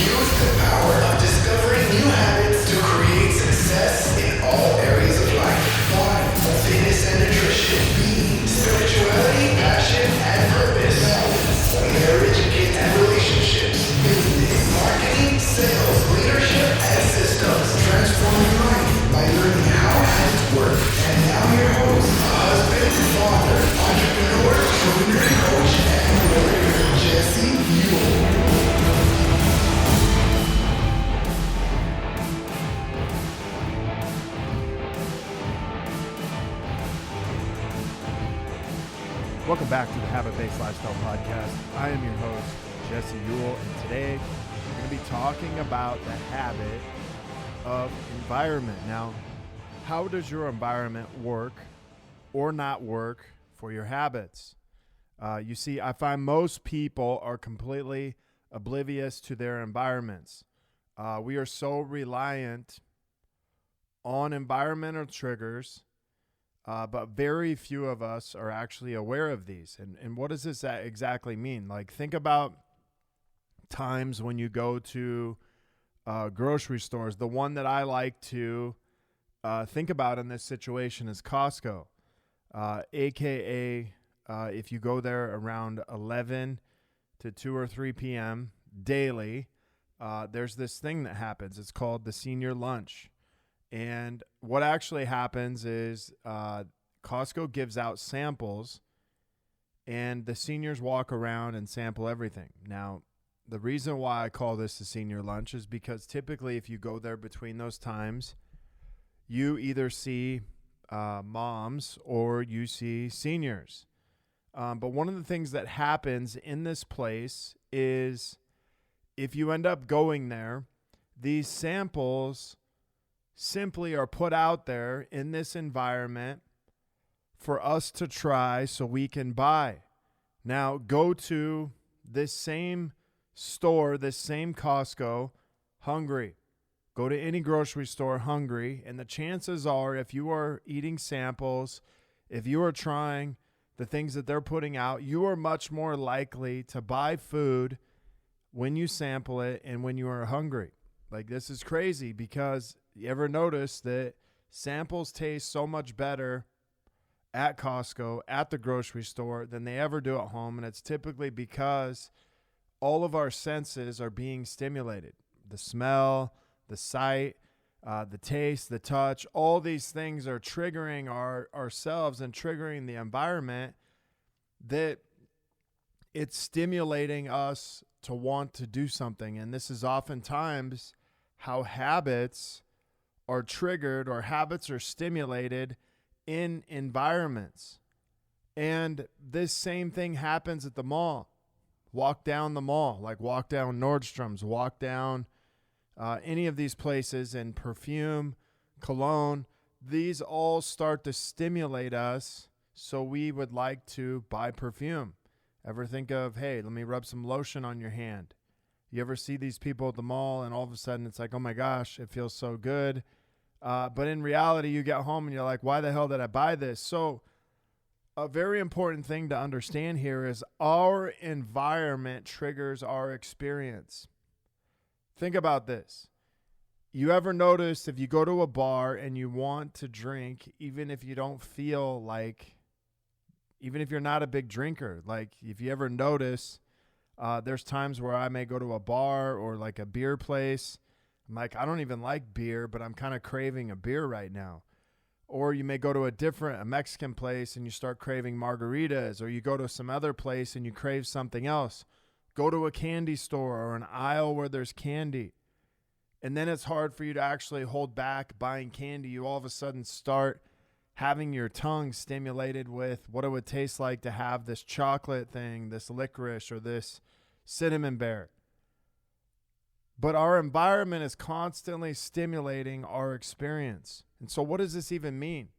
Use the power of discovering new habits to create success in all areas of life. Body, fitness and nutrition, being, spirituality, passion and purpose, balance, marriage, kids and relationships, business, marketing, sales, leadership and systems. Transform your life by learning how habits work. And now your host, husband, father, entrepreneur, trainer, coach, and warrior, Jesse Ewell. Welcome back to the Habit-Based Lifestyle Podcast. I am your host, Jesse Ewell, and today we're going to be talking about the habit of environment. Now, how does your environment work or not work for your habits? You see, I find most people are completely oblivious to their environments. We are so reliant on environmental triggers, but very few of us are actually aware of these. And what does this exactly mean? Like, think about times when you go to grocery stores. The one that I like to think about in this situation is Costco, aka if you go there around 11 to 2 or 3 p.m. daily, there's this thing that happens. It's called the senior lunch. And what actually happens is Costco gives out samples, and the seniors walk around and sample everything. Now, the reason why I call this a senior lunch is because typically if you go there between those times, you either see moms or you see seniors. But one of the things that happens in this place is if you end up going there, these samples simply are put out there in this environment for us to try so we can buy. Now, go to this same store, this same Costco, hungry. Go to any grocery store hungry, and the chances are if you are eating samples, if you are trying the things that they're putting out, you are much more likely to buy food when you sample it and when you are hungry. Like, this is crazy because you ever notice that samples taste so much better at Costco, at the grocery store, than they ever do at home? And it's typically because all of our senses are being stimulated. The smell, the sight, the taste, the touch, all these things are triggering ourselves and triggering the environment, that it's stimulating us to want to do something. And this is oftentimes how habits are triggered, or habits are stimulated in environments. And this same thing happens at the mall. Walk down the mall, like walk down Nordstrom's, walk down any of these places, and perfume, cologne, these all start to stimulate us, so we would like to buy perfume. Ever think of, hey, let me rub some lotion on your hand? You ever see these people at the mall and all of a sudden it's like, oh my gosh, it feels so good. But in reality, you get home and you're like, why the hell did I buy this? So a very important thing to understand here is our environment triggers our experience. Think about this. You ever notice if you go to a bar and you want to drink, even if you don't feel like, even if you're not a big drinker, like if you ever notice, there's times where I may go to a bar or like a beer place. I'm like, I don't even like beer, but I'm kind of craving a beer right now. Or you may go to a Mexican place and you start craving margaritas, or you go to some other place and you crave something else. Go to a candy store or an aisle where there's candy. And then it's hard for you to actually hold back buying candy. You all of a sudden start having your tongue stimulated with what it would taste like to have this chocolate thing, this licorice, or this cinnamon bear. But our environment is constantly stimulating our experience. And so what does this even mean?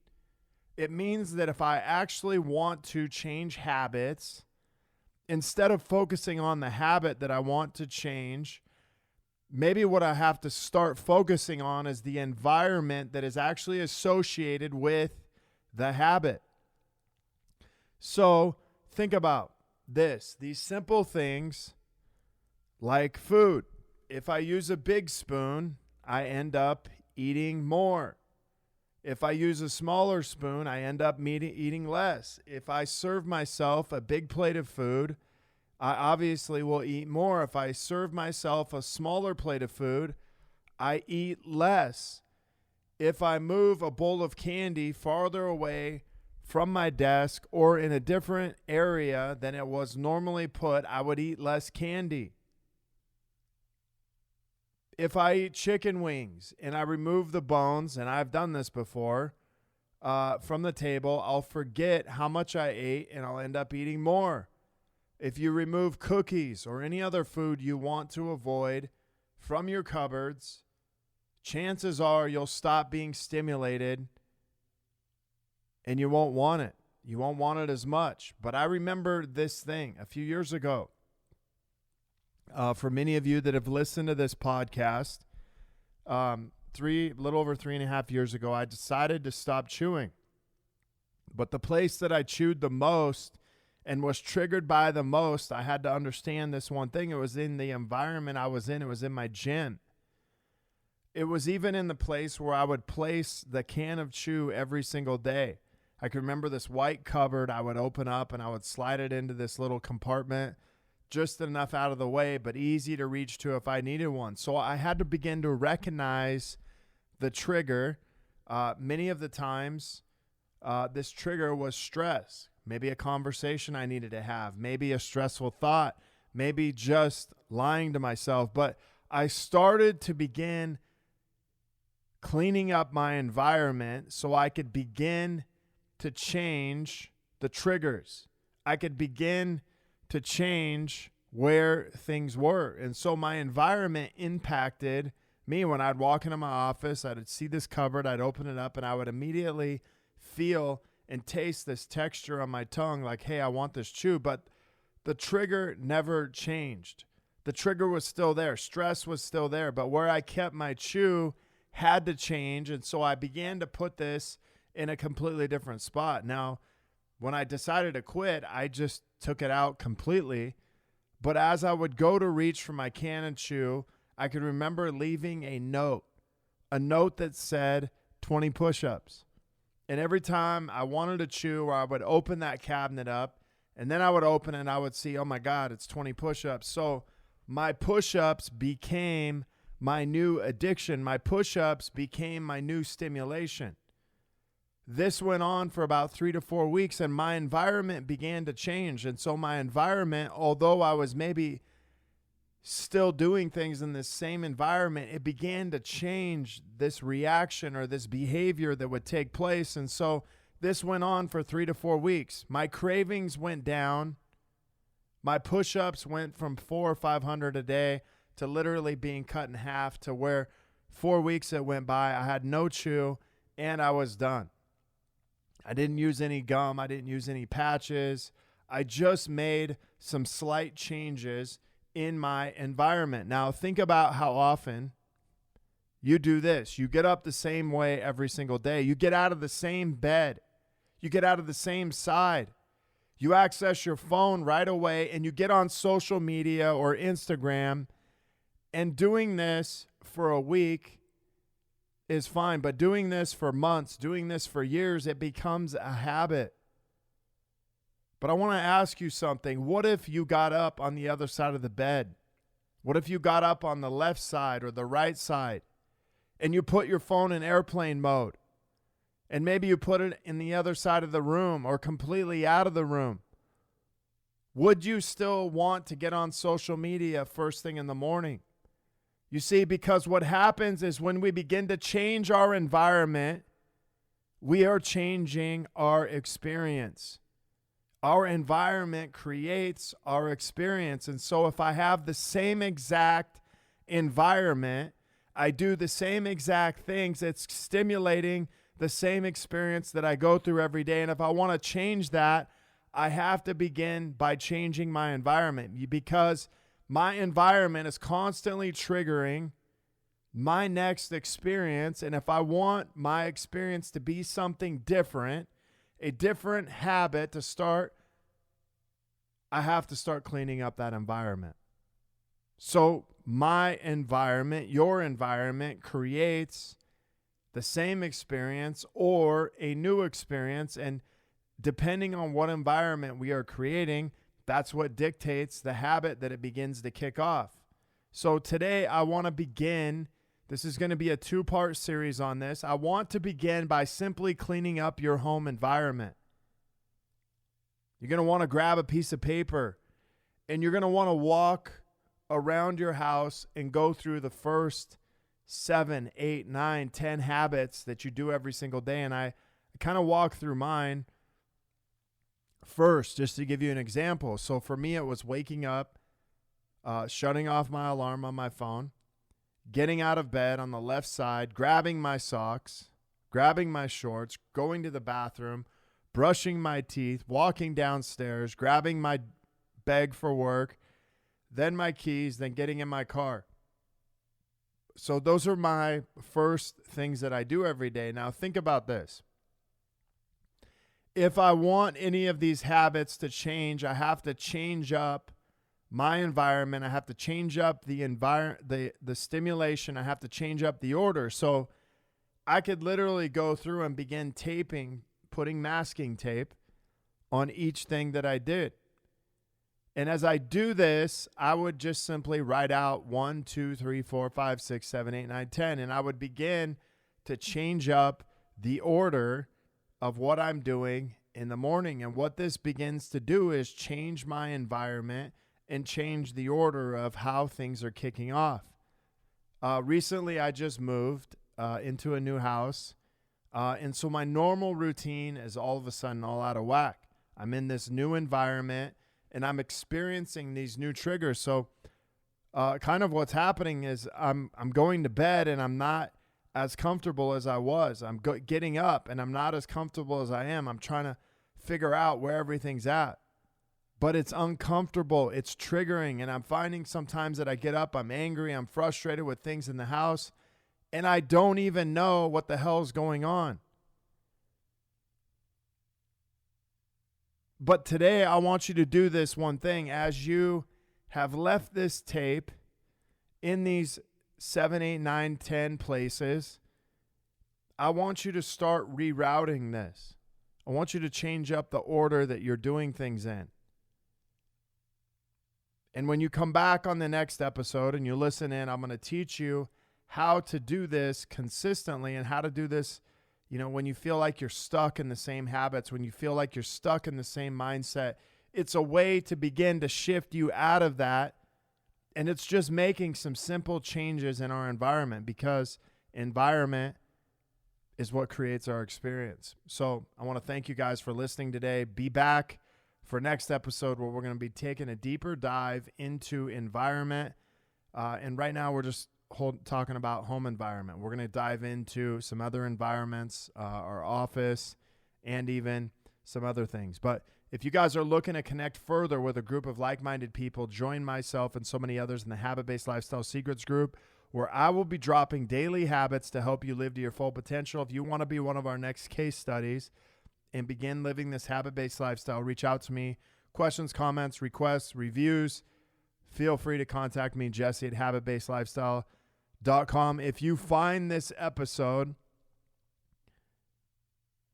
It means that if I actually want to change habits, instead of focusing on the habit that I want to change, maybe what I have to start focusing on is the environment that is actually associated with the habit. So think about this. These simple things like food. if I use a big spoon, I end up eating more. If I use a smaller spoon, I end up eating less. If I serve myself a big plate of food, I obviously will eat more. If I serve myself a smaller plate of food, I eat less. If I move a bowl of candy farther away from my desk or in a different area than it was normally put, I would eat less candy. If I eat chicken wings and I remove the bones, and I've done this before, from the table, I'll forget how much I ate and I'll end up eating more. If you remove cookies or any other food you want to avoid from your cupboards, chances are you'll stop being stimulated and you won't want it. You won't want it as much. But I remember this thing a few years ago. For many of you that have listened to this podcast, a little over 3.5 years ago, I decided to stop chewing. But the place that I chewed the most and was triggered by the most, I had to understand this one thing. It was in the environment I was in. It was in my gym. It was even in the place where I would place the can of chew every single day. I can remember this white cupboard I would open up and I would slide it into this little compartment, just enough out of the way, but easy to reach to if I needed one. So I had to begin to recognize the trigger. Many of the times, this trigger was stress. Maybe a conversation I needed to have. Maybe a stressful thought. Maybe just lying to myself. But I started to begin cleaning up my environment so I could begin to change the triggers. I could begin to change where things were. And so my environment impacted me. When I'd walk into my office, I'd see this cupboard, I'd open it up, and I would immediately feel and taste this texture on my tongue like, hey, I want this chew. But the trigger never changed. The trigger was still there. Stress was still there. But where I kept my chew had to change. And so I began to put this in a completely different spot. Now, when I decided to quit, I just took it out completely. But as I would go to reach for my can and chew, I could remember leaving a note that said 20 push-ups. And every time I wanted to chew, or I would open that cabinet up, and then I would open it and I would see, oh my God, it's 20 push-ups. So my push-ups became my new addiction. My push-ups became my new stimulation. This went on for about 3 to 4 weeks, and my environment began to change. And so my environment, although I was maybe still doing things in this same environment, it began to change this reaction or this behavior that would take place. And so this went on for 3 to 4 weeks. My cravings went down. My push-ups went from 400 or 500 a day to literally being cut in half, to where 4 weeks it went by, I had no chew, and I was done. I didn't use any gum. I didn't use any patches. I just made some slight changes in my environment. Now, think about how often you do this. You get up the same way every single day. You get out of the same bed. You get out of the same side. You access your phone right away, and you get on social media or Instagram. And doing this for a week is fine, but doing this for months, doing this for years, it becomes a habit. But I want to ask you something. What if you got up on the other side of the bed? What if you got up on the left side or the right side and you put your phone in airplane mode, and maybe you put it in the other side of the room or completely out of the room? Would you still want to get on social media first thing in the morning? You see, because what happens is when we begin to change our environment, we are changing our experience. Our environment creates our experience. And so if I have the same exact environment, I do the same exact things, it's stimulating the same experience that I go through every day. And if I want to change that, I have to begin by changing my environment, because my environment is constantly triggering my next experience. And if I want my experience to be something different, a different habit to start, I have to start cleaning up that environment. So my environment, your environment creates the same experience or a new experience. And depending on what environment we are creating, that's what dictates the habit that it begins to kick off. So today I want to begin. This is going to be a 2-part series on this. I want to begin by simply cleaning up your home environment. You're going to want to grab a piece of paper and you're going to want to walk around your house and go through the first 7, 8, 9, 10 habits that you do every single day. And I kind of walk through mine first, just to give you an example. So for me, it was waking up, shutting off my alarm on my phone, getting out of bed on the left side, grabbing my socks, grabbing my shorts, going to the bathroom, brushing my teeth, walking downstairs, grabbing my bag for work, then my keys, then getting in my car. So those are my first things that I do every day. Now think about this. If I want any of these habits to change, I have to change up my environment. I have to change up the stimulation. I have to change up the order. So I could literally go through and begin putting masking tape on each thing that I did. And as I do this, I would just simply write out 1, 2, 3, 4, 5, 6, 7, 8, 9, 10. And I would begin to change up the order of what I'm doing in the morning. And what this begins to do is change my environment and change the order of how things are kicking off. Recently, I just moved into a new house. And so my normal routine is all of a sudden all out of whack. I'm in this new environment and I'm experiencing these new triggers. So kind of what's happening is I'm going to bed and I'm not as comfortable as I was. I'm getting up and I'm not as comfortable as I am. I'm trying to figure out where everything's at. But it's uncomfortable. It's triggering. And I'm finding sometimes that I get up, I'm angry, I'm frustrated with things in the house, and I don't even know what the hell's going on. But today I want you to do this one thing. As you have left this tape in these 7, 8, 9, 10 places, I want you to start rerouting this. I want you to change up the order that you're doing things in. And when you come back on the next episode and you listen in, I'm going to teach you how to do this consistently and how to do this, when you feel like you're stuck in the same habits, when you feel like you're stuck in the same mindset. It's a way to begin to shift you out of that. And it's just making some simple changes in our environment, because environment is what creates our experience. So I want to thank you guys for listening today. Be back for next episode where we're going to be taking a deeper dive into environment. And right now we're just talking about home environment. We're going to dive into some other environments, our office, and even some other things. But if you guys are looking to connect further with a group of like-minded people, join myself and so many others in the Habit-Based Lifestyle Secrets group, where I will be dropping daily habits to help you live to your full potential. If you want to be one of our next case studies and begin living this habit-based lifestyle, reach out to me. Questions, comments, requests, reviews, feel free to contact me, Jesse at habitbasedlifestyle.com. If you find this episode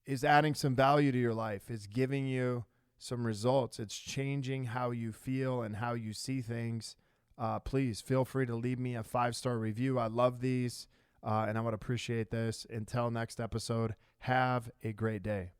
is adding some value to your life, is giving you some results, it's changing how you feel and how you see things, please feel free to leave me a 5-star review. I love these, and I would appreciate this. Until next episode, have a great day.